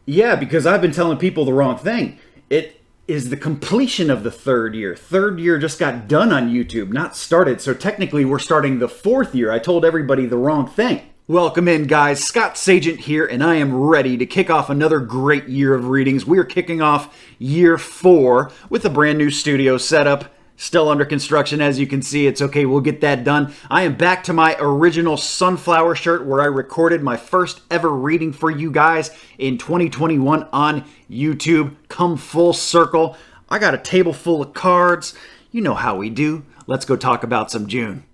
Yeah, because I've been telling people the wrong thing. It is the completion of the third year. Third year just got done on YouTube, not started. So technically, we're starting the fourth year. I told everybody the wrong thing. Welcome in, guys. Scott Sagent here, and I am ready to kick off another great year of readings. We are kicking off year 4 with a brand new studio setup. Still under construction, as you can see. It's okay, we'll get that done. I am back to my original sunflower shirt where I recorded my first ever reading for you guys in 2021 on YouTube. Come full circle. I got a table full of cards. You know how we do. Let's go talk about some June.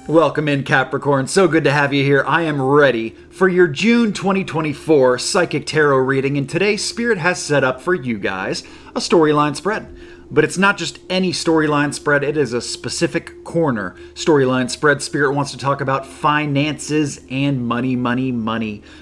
Welcome in, Capricorn. So good to have you here. I am ready for your June 2024 Psychic Tarot reading, and today Spirit has set up for you guys a storyline spread. But it's not just any storyline spread, it is a specific corner storyline spread. Spirit wants to talk about finances and money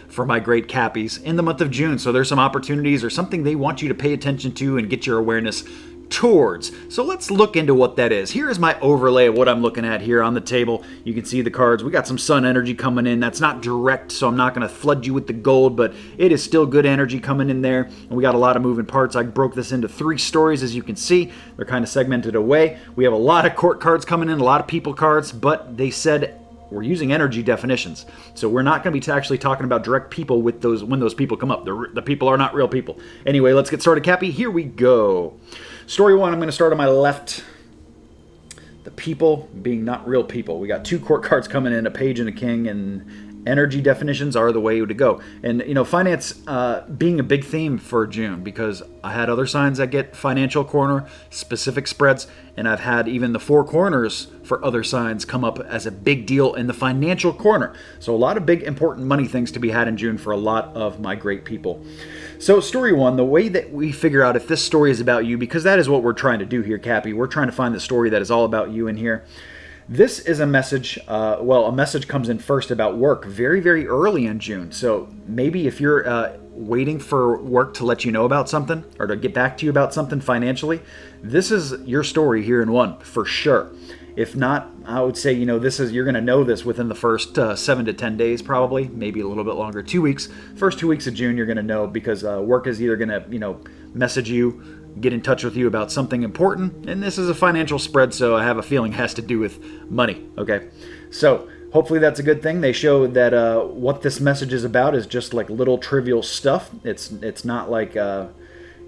for my great Cappies in the month of June. So there's some opportunities or something they want you to pay attention to and get your awareness towards. So let's look into what that is. Here is my overlay of what I'm looking at here on the table. You can see the cards. We got some sun energy coming in. That's not direct, so I'm not going to flood you with the gold, but it is still good energy coming in there. And we got a lot of moving parts. I broke this into 3 stories, as you can see. They're kind of segmented away. We have a lot of court cards coming in, a lot of people cards, but they said we're using energy definitions. So we're not going to be actually talking about direct people with those when those people come up. The people are not real people. Anyway, let's get started, Cappy. Here we go. Story 1, I'm going to start on my left. The people being not real people. We got 2 court cards coming in, a page and a king, and energy definitions are the way to go. And, you know, finance being a big theme for June, because I had other signs that get financial corner, specific spreads, and I've had even the 4 corners for other signs come up as a big deal in the financial corner. So a lot of big, important money things to be had in June for a lot of my great people. So story 1, the way that we figure out if this story is about you, because that is what we're trying to do here, Cappy. We're trying to find the story that is all about you in here. This is a message, a message comes in first about work very, very early in June. So maybe if you're waiting for work to let you know about something or to get back to you about something financially, this is your story here in 1 for sure. If not, I would say, you know, you're going to know this within the first 7 to 10 days, probably, maybe a little bit longer, 2 weeks. First 2 weeks of June, you're going to know because work is either going to, you know, message you, get in touch with you about something important. And this is a financial spread, so I have a feeling it has to do with money. Okay. So hopefully that's a good thing. They show that what this message is about is just like little trivial stuff. It's not like,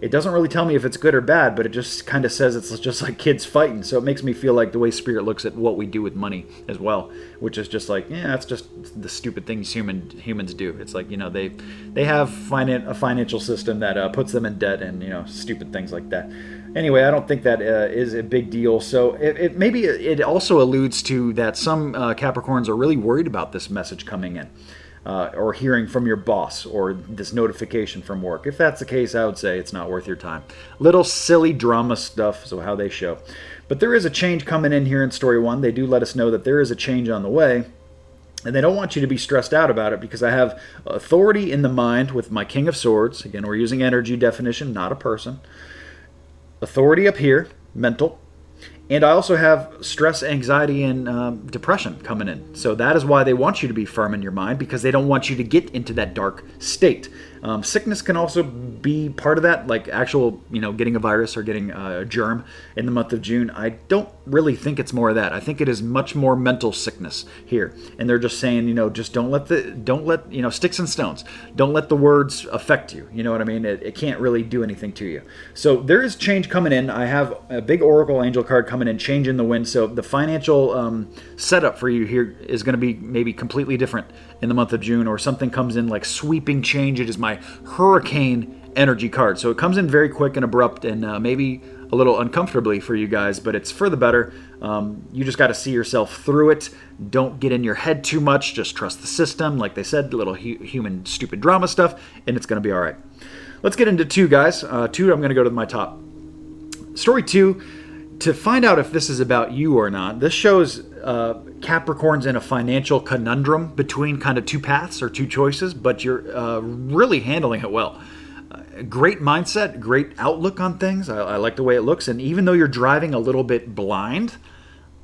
it doesn't really tell me if it's good or bad, but it just kind of says it's just like kids fighting. So it makes me feel like the way Spirit looks at what we do with money as well, which is just like, yeah, that's just the stupid things humans do. It's like, you know, they have a financial system that puts them in debt and, you know, stupid things like that. Anyway, I don't think that is a big deal. So maybe it also alludes to that some Capricorns are really worried about this message coming in. Or hearing from your boss or this notification from work. If that's the case, I would say it's not worth your time. Little silly drama stuff, so how they show. But there is a change coming in here in story 1. They do let us know that there is a change on the way. And they don't want you to be stressed out about it because I have authority in the mind with my King of Swords. Again, we're using energy definition, not a person. Authority up here, mental. And I also have stress, anxiety, and depression coming in. So that is why they want you to be firm in your mind, because they don't want you to get into that dark state. Sickness can also be part of that, like actual, getting a virus or getting a germ in the month of June. I don't really think it's more of that. I think it is much more mental sickness here. And they're just saying, just don't let sticks and stones, don't let the words affect you. You know what I mean? It can't really do anything to you. So there is change coming in. I have a big Oracle Angel card coming in, change in the wind. So the financial setup for you here is going to be maybe completely different in the month of June, or something comes in like sweeping change. It is my hurricane energy card. So it comes in very quick and abrupt, and maybe a little uncomfortably for you guys, but it's for the better. You just got to see yourself through it. Don't get in your head too much. Just trust the system. Like they said, little human stupid drama stuff, and it's going to be all right. Let's get into 2, guys. 2, I'm going to go to my top. Story 2, to find out if this is about you or not, this shows Capricorn's in a financial conundrum between kind of 2 paths or 2 choices, but you're really handling it well. Great mindset, great outlook on things. I like the way it looks. And even though you're driving a little bit blind,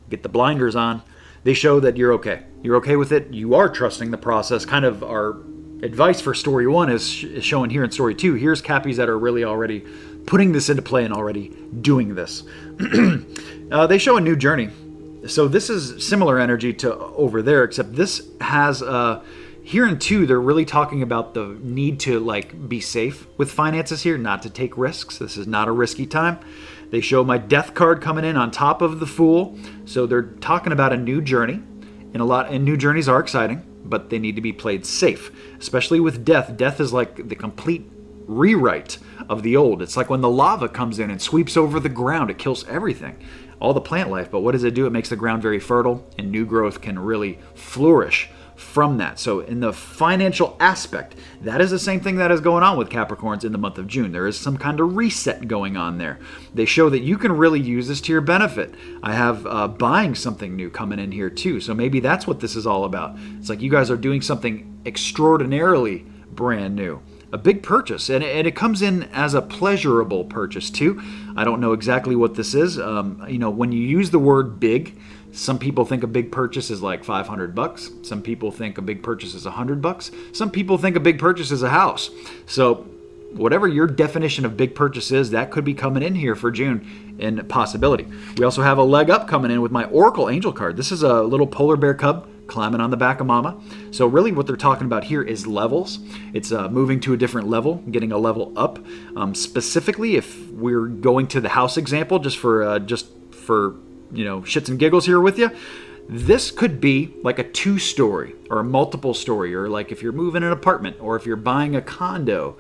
get the blinders on, they show that you're okay. You're okay with it. You are trusting the process. Kind of our advice for story 1 is shown here in story 2. Here's Cappies that are really already putting this into play and already doing this. They show a new journey. So this is similar energy to over there, except this has here in 2, they're really talking about the need to be safe with finances here, not to take risks. This is not a risky time. They show my death card coming in on top of the Fool. So they're talking about a new journey, and new journeys are exciting, but they need to be played safe, especially with death. Death is like the complete rewrite of the old. It's like when the lava comes in and sweeps over the ground, it kills everything, all the plant life. But what does it do? It makes the ground very fertile, and new growth can really flourish from that. So in the financial aspect, that is the same thing that is going on with Capricorns in the month of June. There is some kind of reset going on there. They show that you can really use this to your benefit. I have buying something new coming in here too. So maybe that's what this is all about. It's like you guys are doing something extraordinarily brand new. A big purchase, and it comes in as a pleasurable purchase too. I don't know exactly what this is. When you use the word big, some people think a big purchase is like $500. Some people think a big purchase is $100. Some people think a big purchase is a house. So whatever your definition of big purchase is, that could be coming in here for June in possibility. We also have a leg up coming in with my Oracle Angel card. This is a little polar bear cub climbing on the back of mama. So really what they're talking about here is levels. It's moving to a different level, getting a level up. Specifically, if we're going to the house example, just for shits and giggles here with you, this could be like a 2-story or a multiple story, or like if you're moving an apartment or if you're buying a condo.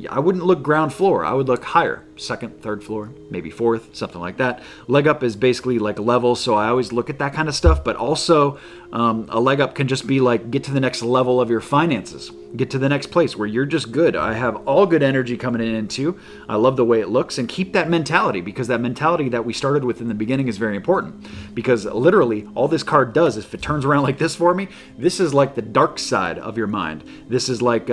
I wouldn't look ground floor. I would look higher, 2nd, 3rd floor, maybe 4th, something like that. Leg up is basically like levels, so I always look at that kind of stuff. But also, a leg up can just be like get to the next level of your finances, get to the next place where you're just good. I have all good energy coming in too. I love the way it looks, and keep that mentality, because that mentality that we started with in the beginning is very important. Because literally, all this card does is if it turns around like this for me, this is like the dark side of your mind. This is like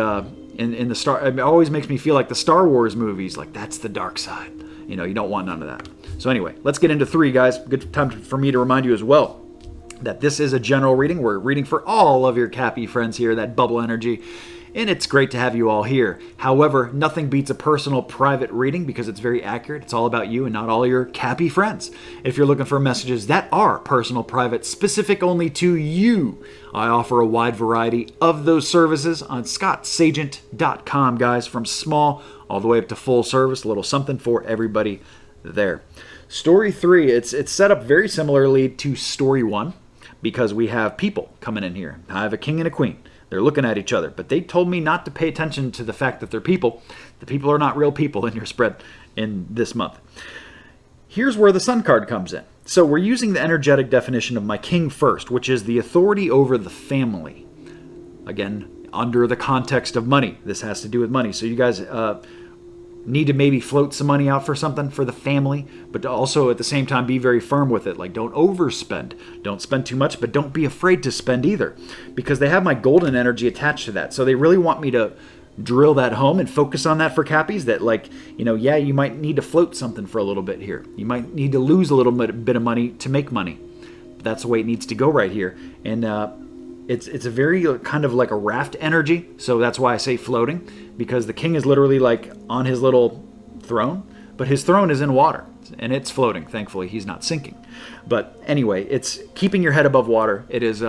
in the Star, it always makes me feel like the Star Wars movies, like that's the dark side. You don't want none of that. So anyway, let's get into 3, guys. Good time for me to remind you as well that this is a general reading. We're reading for all of your Cappy friends here, that bubble energy. And it's great to have you all here. However, nothing beats a personal private reading because it's very accurate. It's all about you and not all your Cappy friends. If you're looking for messages that are personal, private, specific only to you, I offer a wide variety of those services on scottsagent.com, guys. From small all the way up to full service, a little something for everybody there. Story 3, it's set up very similarly to story 1 because we have people coming in here. I have a king and a queen. They're looking at each other, but they told me not to pay attention to the fact that they're people. The people are not real people in your spread in this month. Here's where the Sun card comes in. So we're using the energetic definition of my king first, which is the authority over the family. Again, under the context of money. This has to do with money. So you guys need to maybe float some money out for something for the family, but also at the same time be very firm with it. Like, don't overspend. Don't spend too much, but don't be afraid to spend either, because they have my golden energy attached to that. So they really want me to drill that home and focus on that for Cappies, that you might need to float something for a little bit here. You might need to lose a little bit of money to make money. But that's the way it needs to go right here. And it's a very kind of like a raft energy. So that's why I say floating, because the king is literally like on his little throne, but his throne is in water and it's floating. Thankfully, he's not sinking. But anyway, it's keeping your head above water. It is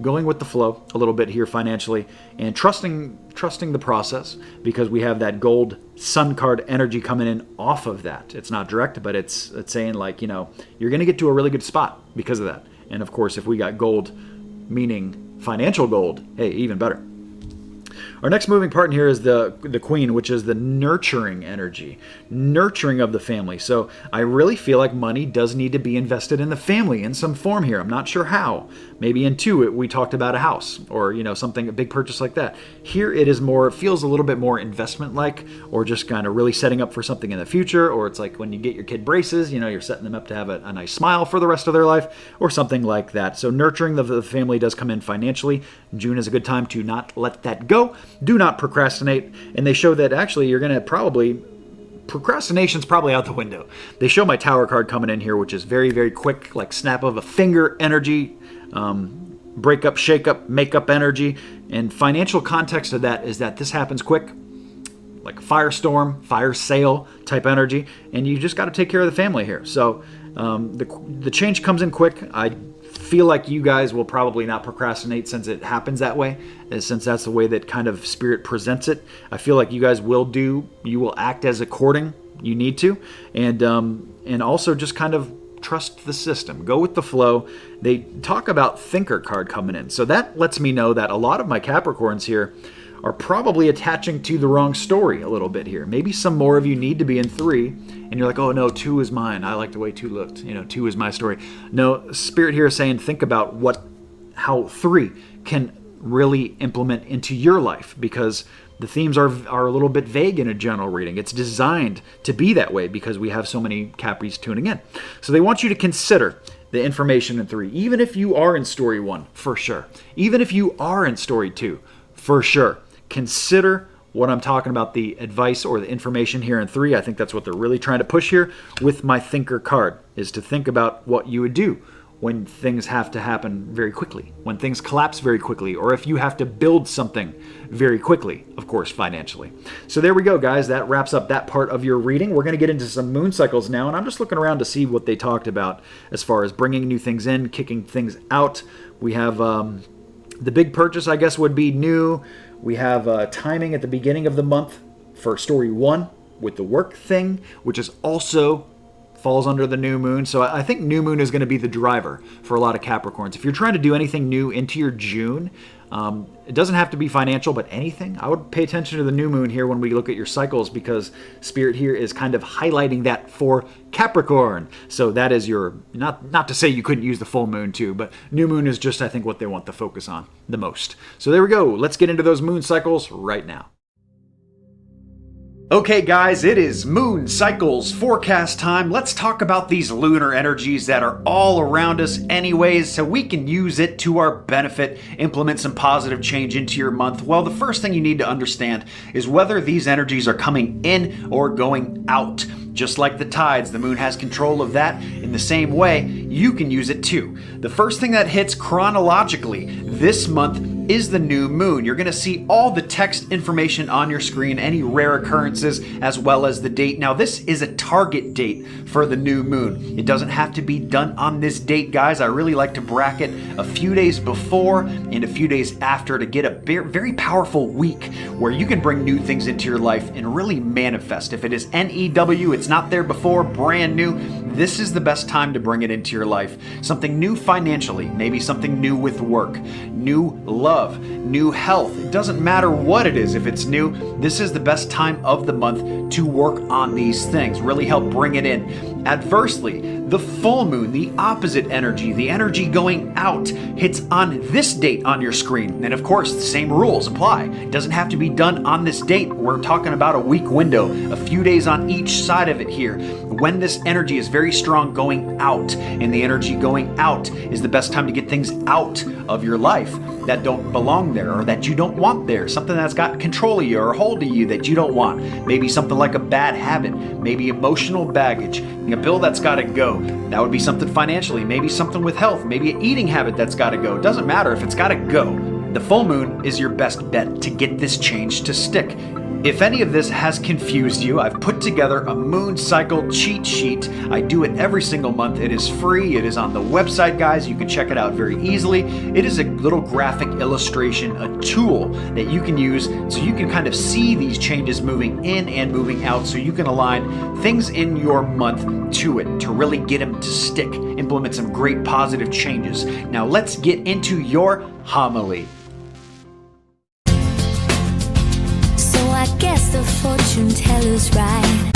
going with the flow a little bit here financially, and trusting the process, because we have that gold sun card energy coming in off of that. It's not direct, but it's saying like, you know, you're going to get to a really good spot because of that. And of course, if we got gold, meaning financial gold, hey, even better. Our next moving part in here is the queen, which is the nurturing energy, nurturing of the family. So I really feel like money does need to be invested in the family in some form here. I'm not sure how. Maybe in two, we talked about a house or, you know, something, a big purchase like that. Here it is more, it feels a little bit more investment-like, or just kind of really setting up for something in the future. Or it's like when you get your kid braces, you know, you're setting them up to have a nice smile for the rest of their life, or something like that. So nurturing the family does come in financially. June is a good time to not let that go. Do not procrastinate. And they show that actually you're going to procrastination's probably out the window. They show my Tower card coming in here, which is very, very quick, like snap of a finger energy, break up, shake up, make up energy. And financial context of that is that this happens quick, like firestorm, fire sale type energy, and you just got to take care of the family here. So the change comes in quick. I feel like you guys will probably not procrastinate since it happens that way, since that's the way that kind of spirit presents it. I feel like you guys you will act as according you need to, and also just kind of trust the system, go with the flow. They talk about thinker card coming in, so that lets me know that a lot of my Capricorns here are probably attaching to the wrong story a little bit here. Maybe some more of you need to be in 3, and you're like, oh no, 2 is mine. I like the way 2 looked. 2 is my story. No, Spirit here is saying think about how 3 can really implement into your life, because the themes are a little bit vague in a general reading. It's designed to be that way because we have so many Capris tuning in. So they want you to consider the information in 3, even if you are in story 1, for sure. Even if you are in story 2, for sure. Consider what I'm talking about, the advice or the information here in 3. I think that's what they're really trying to push here with my thinker card, is to think about what you would do when things have to happen very quickly, when things collapse very quickly, or if you have to build something very quickly, of course, financially. So there we go, guys. That wraps up that part of your reading. We're going to get into some moon cycles now, and I'm just looking around to see what they talked about as far as bringing new things in, kicking things out. We have the big purchase, I guess, would be new. We have timing at the beginning of the month for story 1 with the work thing, which is also falls under the new moon. So I think new moon is going to be the driver for a lot of Capricorns. If you're trying to do anything new into your June, it doesn't have to be financial, but anything, I would pay attention to the new moon here when we look at your cycles, because Spirit here is kind of highlighting that for Capricorn. So that is your, not to say you couldn't use the full moon too, but new moon is just, I think, what they want to focus on the most. So there we go. Let's get into those moon cycles right now. Okay guys, it is moon cycles forecast time. Let's talk about these lunar energies that are all around us anyways, so we can use it to our benefit, implement some positive change into your month. Well, the first thing you need to understand is whether these energies are coming in or going out. Just like the tides, the moon has control of that. In the same way, you can use it too. The first thing that hits chronologically this month is the new moon. You're going to see all the text information on your screen, any rare occurrences, as well as the date. Now, this is a target date for the new moon. It doesn't have to be done on this date, guys. I really like to bracket a few days before and a few days after to get a very powerful week where you can bring new things into your life and really manifest. If it is NEW, it's not there before, brand new, this is the best time to bring it into your life. Something new financially, maybe something new with work, new love, new health. It doesn't matter what it is. If it's new, this is the best time of the month to work on these things, really help bring it in. Adversely, the full moon, the opposite energy, the energy going out, hits on this date on your screen. And of course, the same rules apply. It doesn't have to be done on this date. We're talking about a week window, a few days on each side of it here. When this energy is very strong going out, and the energy going out is the best time to get things out of your life that don't belong there or that you don't want there, something that's got control of you or hold of you that you don't want. Maybe something like a bad habit, maybe emotional baggage. a bill that's got to go. That would be something financially, maybe something with health, maybe an eating habit that's got to go. Doesn't matter if it's got to go. The full moon is your best bet to get this change to stick. If any of this has confused you, I've put together a moon cycle cheat sheet. I do it every single month. It is free. It is on the website, guys. You can check it out very easily. It is a little graphic illustration, a tool that you can use so you can kind of see these changes moving in and moving out, so you can align things in your month to it to really get them to stick, implement some great positive changes. Now let's get into your homily. I guess the fortune teller's right.